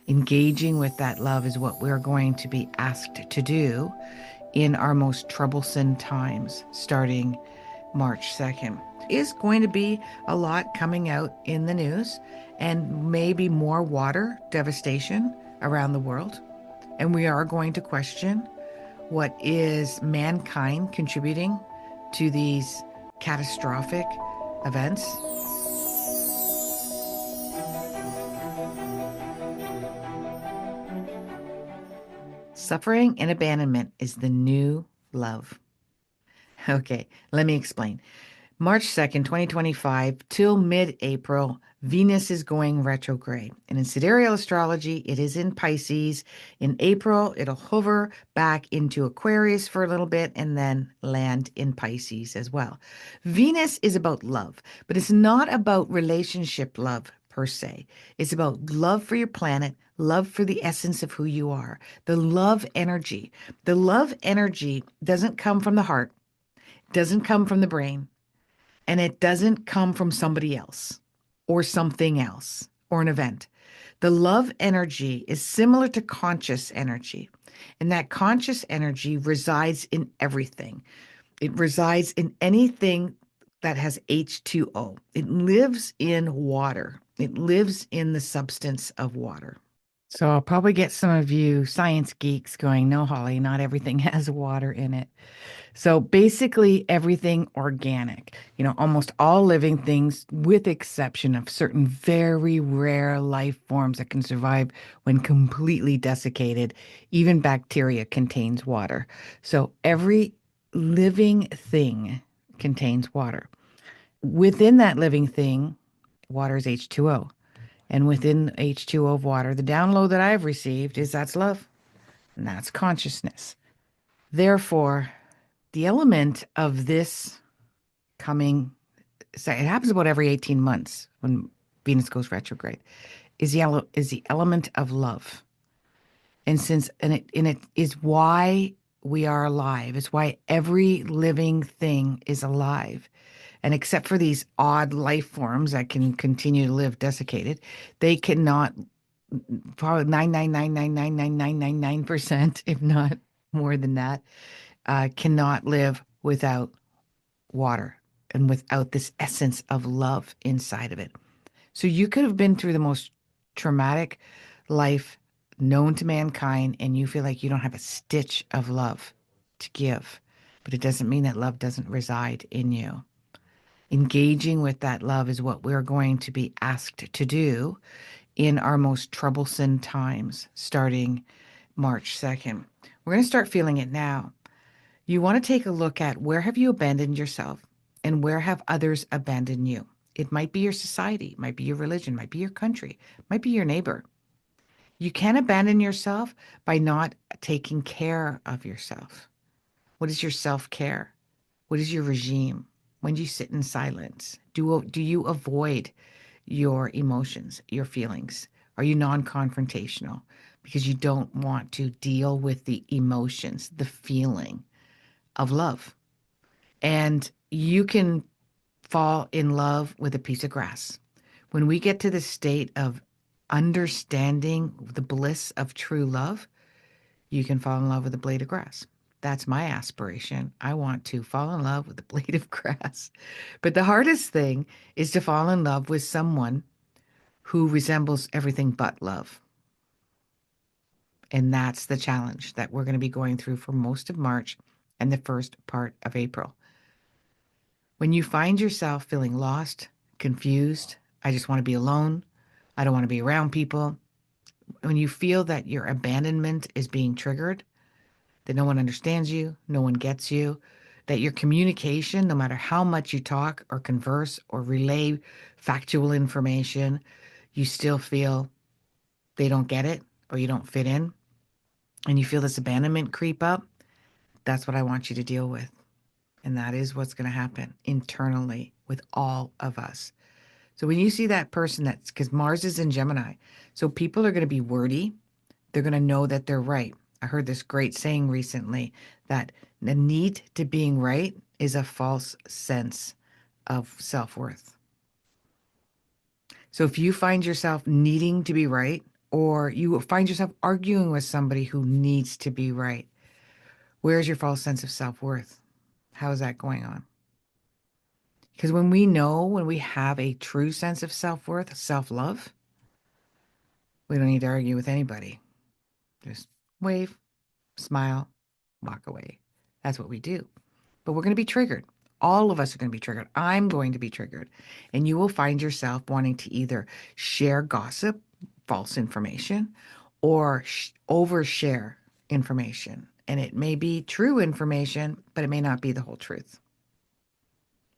Engaging with that love is what we're going to be asked to do in our most troublesome times, starting March 2nd. Is going to be a lot coming out in the news and maybe more water devastation around the world. And we are going to question what is mankind contributing to these catastrophic events. Suffering and abandonment is the new love. Okay, let me explain. March 2nd, 2025 till mid-April, Venus is going retrograde. And in sidereal astrology, it is in Pisces. In April, it'll hover back into Aquarius for a little bit and then land in Pisces as well. Venus is about love, but it's not about relationship love per se. It's about love for your planet, love for the essence of who you are, the love energy. The love energy doesn't come from the heart, doesn't come from the brain, and it doesn't come from somebody else or something else or an event. The love energy is similar to conscious energy, and that conscious energy resides in everything. It resides in anything that has H2O. It lives in water. It lives in the substance of water. So I'll probably get some of you science geeks going, no, Holly, not everything has water in it. So basically everything organic, almost all living things with exception of certain very rare life forms that can survive when completely desiccated. Even bacteria contains water. So every living thing contains water. Within that living thing, water is H2O. And within H2O of water, the download that I've received is that's love and that's consciousness. Therefore, the element of this coming, so it happens about every 18 months when Venus goes retrograde, is the element of love. And it is why we are alive. It's why every living thing is alive. And except for these odd life forms that can continue to live desiccated, they cannot, probably 99.9999999%, if not more than that, cannot live without water and without this essence of love inside of it. So you could have been through the most traumatic life known to mankind, and you feel like you don't have a stitch of love to give. But it doesn't mean that love doesn't reside in you. Engaging with that love is what we're going to be asked to do in our most troublesome times, starting March 2nd. We're going to start feeling it now. You want to take a look at where have you abandoned yourself and where have others abandoned you. It might be your society, it might be your religion, it might be your country, it might be your neighbor. You can abandon yourself by not taking care of yourself. What is your self-care? What is your regime? When do you sit in silence? Do you avoid your emotions, your feelings? Are you non-confrontational because you don't want to deal with the emotions, the feeling of love? And you can fall in love with a piece of grass. When we get to the state of understanding the bliss of true love, you can fall in love with a blade of grass. That's my aspiration. I want to fall in love with a blade of grass. But the hardest thing is to fall in love with someone who resembles everything but love. And that's the challenge that we're going to be going through for most of March and the first part of April. When you find yourself feeling lost, confused, I just want to be alone, I don't want to be around people, when you feel that your abandonment is being triggered, that no one understands you, no one gets you, that your communication, no matter how much you talk or converse or relay factual information, you still feel they don't get it or you don't fit in, and you feel this abandonment creep up, that's what I want you to deal with. And that is what's going to happen internally with all of us. So when you see that person, that's because Mars is in Gemini. So people are going to be wordy. They're going to know that they're right. I heard this great saying recently that the need to being right is a false sense of self-worth. So if you find yourself needing to be right or you find yourself arguing with somebody who needs to be right. Where's your false sense of self-worth? How is that going on? Because when we have a true sense of self-worth, self-love, we don't need to argue with anybody. Just wave, smile, walk away. That's what we do. But we're going to be triggered. All of us are going to be triggered. I'm going to be triggered. And you will find yourself wanting to either share gossip, false information, or overshare information. And it may be true information, but it may not be the whole truth.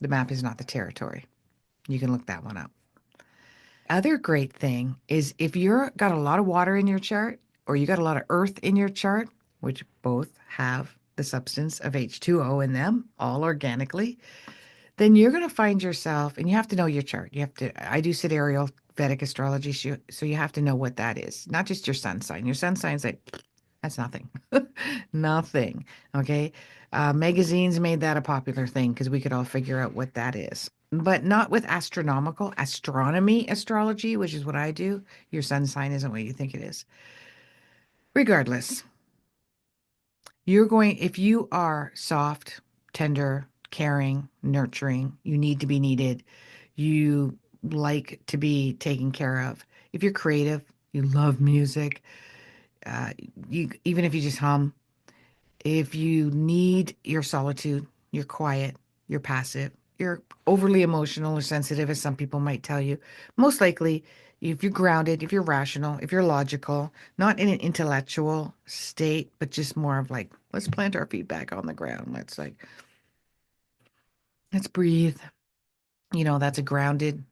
The map is not the territory. You can look that one up. Other great thing is if you're got a lot of water in your chart or you got a lot of earth in your chart, which both have the substance of H2O in them, all organically, then you're going to find yourself, and you have to know your chart. You have to, I do sidereal Vedic astrology, so you have to know what that is, not just your sun sign. Your sun sign's like, that's nothing. Nothing. Okay. Magazines made that a popular thing because we could all figure out what that is. But not with astronomical astronomy astrology, which is what I do. Your sun sign isn't what you think it is. Regardless, you're going, if you are soft, tender, caring, nurturing, you need to be needed, you like to be taken care of. If you're creative, you love music, uh, you even if you just hum, if you need your solitude, you're quiet, you're passive, you're overly emotional or sensitive, as some people might tell you, most likely, if you're grounded, if you're rational, if you're logical, not in an intellectual state, but just more of like, let's plant our feet back on the ground. Let's breathe. That's a groundedness.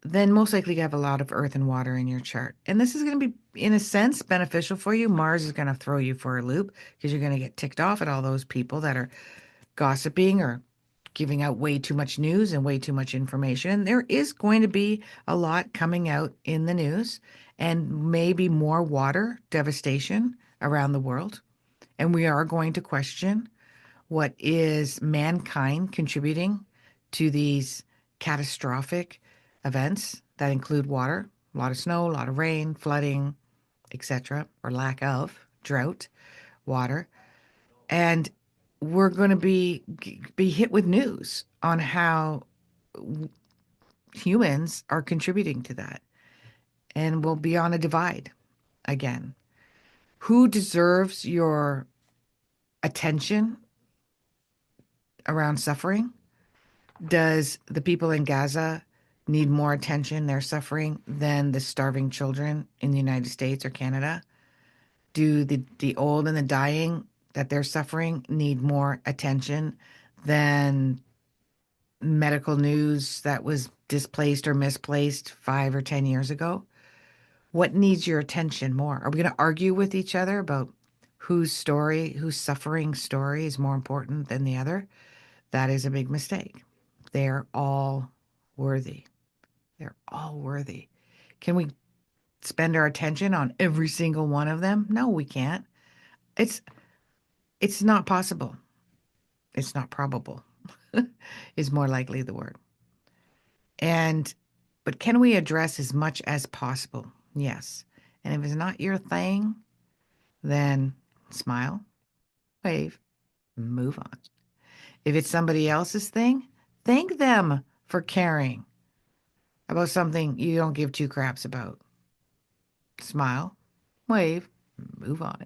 Then most likely you have a lot of earth and water in your chart. And this is going to be, in a sense, beneficial for you. Mars is going to throw you for a loop because you're going to get ticked off at all those people that are gossiping or giving out way too much news and way too much information. There is going to be a lot coming out in the news and maybe more water devastation around the world. And we are going to question what is mankind contributing to these catastrophic events that include water, a lot of snow, a lot of rain, flooding, etc., or lack of drought, water. And we're going to be hit with news on how humans are contributing to that. And we'll be on a divide again. Who deserves your attention around suffering? Does the people in Gaza need more attention, they're suffering, than the starving children in the United States or Canada? Do the old and the dying that they're suffering need more attention than medical news that was displaced or misplaced 5 or 10 years ago? What needs your attention more? Are we going to argue with each other about whose suffering story is more important than the other? That is a big mistake. They're all worthy. They're all worthy. Can we spend our attention on every single one of them? No, we can't. It's it's not possible. It's not probable. Is more likely the word. And but can we address as much as possible? Yes. And if it's not your thing, then smile, wave, move on. If it's somebody else's thing, thank them for caring about something you don't give two craps about. Smile, wave, move on.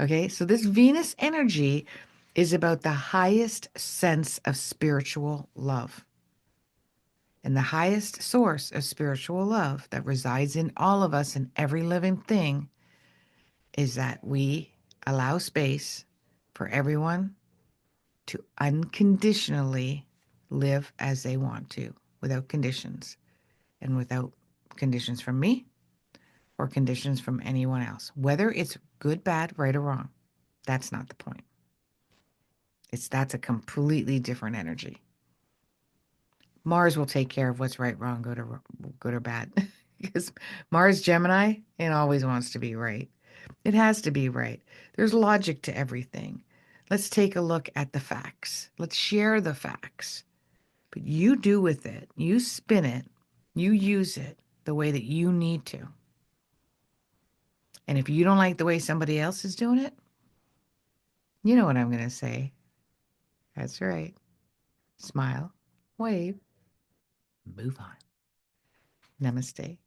Okay, so this Venus energy is about the highest sense of spiritual love. And the highest source of spiritual love that resides in all of us and every living thing is that we allow space for everyone to unconditionally live as they want to, without conditions, and without conditions from me or conditions from anyone else. Whether it's good, bad, right, or wrong, that's not the point. That's a completely different energy. Mars will take care of what's right, wrong, good or bad. Because Mars Gemini, it always wants to be right. It has to be right. There's logic to everything. Let's take a look at the facts. Let's share the facts. But you do with it, you spin it, you use it the way that you need to. And if you don't like the way somebody else is doing it, you know what I'm going to say. That's right. Smile, wave, move on. Namaste.